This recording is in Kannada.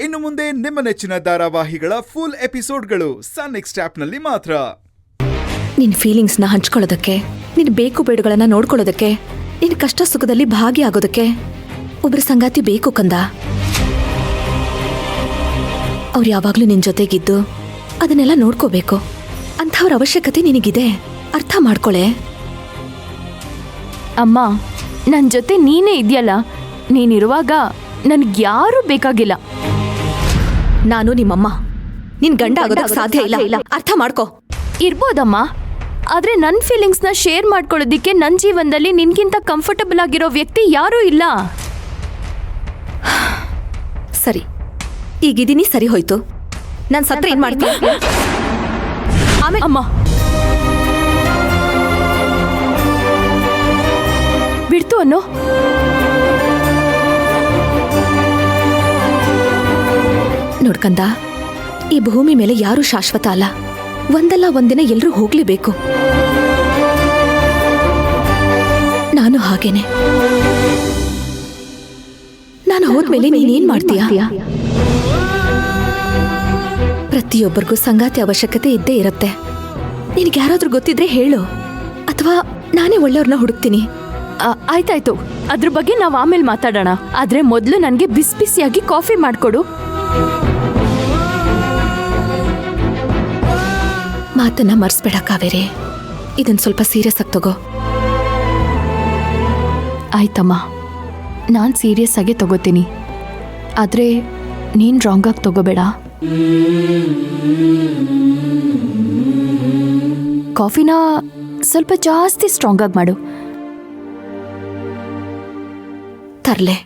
ಇನ್ನು ಮುಂದೆ ನಿಮ್ಮ ನೆಚ್ಚಿನ ಧಾರಾವಾಹಿಗಳ ಫುಲ್ ಎಪಿಸೋಡ್ಗಳು ಸನ್ ನೆಕ್ಸ್ಟ್ ಆಪ್ನಲ್ಲಿ ಮಾತ್ರ. ನಿನ್ ಫೀಲಿಂಗ್ಸ್ನ ಹಂಚ್ಕೊಳ್ಳೋದಕ್ಕೆ, ನಿನ್ ಬೇಕು ಬೇಡುಗಳನ್ನ ನೋಡ್ಕೊಳ್ಳೋದಕ್ಕೆ, ನಿನ್ ಕಷ್ಟ ಸುಖದಲ್ಲಿ ಭಾಗಿಯಾಗೋದಕ್ಕೆ ಒಬ್ರ ಸಂಗಾತಿ ಬೇಕು ಕಂದ. ಅವ್ರು ಯಾವಾಗ್ಲೂ ನಿನ್ ಜೊತೆಗಿದ್ದು ಅದನ್ನೆಲ್ಲ ನೋಡ್ಕೋಬೇಕು. ಅಂಥವ್ರ ಅವಶ್ಯಕತೆ ನಿನಗಿದೆ, ಅರ್ಥ ಮಾಡ್ಕೊಳೆ. ಅಮ್ಮ, ನನ್ನ ಜೊತೆ ನೀನೇ ಇದೆಯಲ್ಲ, ನೀನಿರುವಾಗ ನನ್ಗ್ಯಾರೂ ಬೇಕಾಗಿಲ್ಲ. ನಾನು ನಿಮ್ಮಮ್ಮ, ನಿನ್ ಗಂಡ ಆಗೋದಕ್ಕೆ ಸಾಧ್ಯ ಇಲ್ಲ, ಅರ್ಥ ಮಾಡ್ಕೋ. ಇರ್ಬೋದಮ್ಮ, ಆದ್ರೆ ನನ್ನ ಫೀಲಿಂಗ್ಸ್ನ ಶೇರ್ ಮಾಡ್ಕೊಳ್ಳೋದಿಕ್ಕೆ ನನ್ನ ಜೀವನದಲ್ಲಿ ನಿನ್ಗಿಂತ ಕಂಫರ್ಟಬಲ್ ಆಗಿರೋ ವ್ಯಕ್ತಿ ಯಾರೂ ಇಲ್ಲ. ಸರಿ, ಈಗಿದ್ದೀನಿ, ಸರಿ ಹೋಯ್ತು. ನಾನು ಸತ್ರ ಏನ್ ಮಾಡ್ತೀನಿ? ಅಮ್ಮ, ಬಿಡ್ತು ಅನ್ನೋ. ನೋಡ್ಕಂದ, ಈ ಭೂಮಿ ಮೇಲೆ ಯಾರೂ ಶಾಶ್ವತ ಅಲ್ಲ. ಒಂದಲ್ಲ ಒಂದಿನ ಎಲ್ರೂ ಹೋಗ್ಲೇಬೇಕು. ನಾನು ಹಾಗೇನೆ. ನಾನು ಹೋದ್ಮೇಲೆ ನೀನೇನ್ ಮಾಡ್ತೀಯ? ಪ್ರತಿಯೊಬ್ಬರಿಗೂ ಸಂಗಾತಿ ಅವಶ್ಯಕತೆ ಇದ್ದೇ ಇರುತ್ತೆ. ನಿನಗೆ ಯಾರಾದ್ರೂ ಗೊತ್ತಿದ್ರೆ ಹೇಳು, ಅಥವಾ ನಾನೇ ಒಳ್ಳೆಯವ್ರನ್ನ ಹುಡುಕ್ತೀನಿ. ಆಯ್ತಾಯ್ತು, ಅದ್ರ ಬಗ್ಗೆ ನಾವು ಆಮೇಲೆ ಮಾತಾಡೋಣ. ಆದ್ರೆ ಮೊದಲು ನನಗೆ ಬಿಸಿ ಬಿಸಿಯಾಗಿ ಕಾಫಿ ಮಾಡ್ಕೊಡು. ಮಾತನ್ನ ಮರ್ಸ್ಬೇಡ ಕಾವೇರಿ, ಇದನ್ ಸ್ವಲ್ಪ ಸೀರಿಯಸ್ ಆಗಿ ತಗೋ. ಆಯ್ತಮ್ಮ, ನಾನು ಸೀರಿಯಸ್ ಆಗಿ ತಗೋತೀನಿ. ಆದ್ರೆ ನೀನು ರಾಂಗ್ ಆಗಿ ತಗೋಬೇಡ. ಕಾಫಿನ ಸ್ವಲ್ಪ ಜಾಸ್ತಿ ಸ್ಟ್ರಾಂಗ್ ಆಗಿ ಮಾಡು. ತರ್ಲೆ.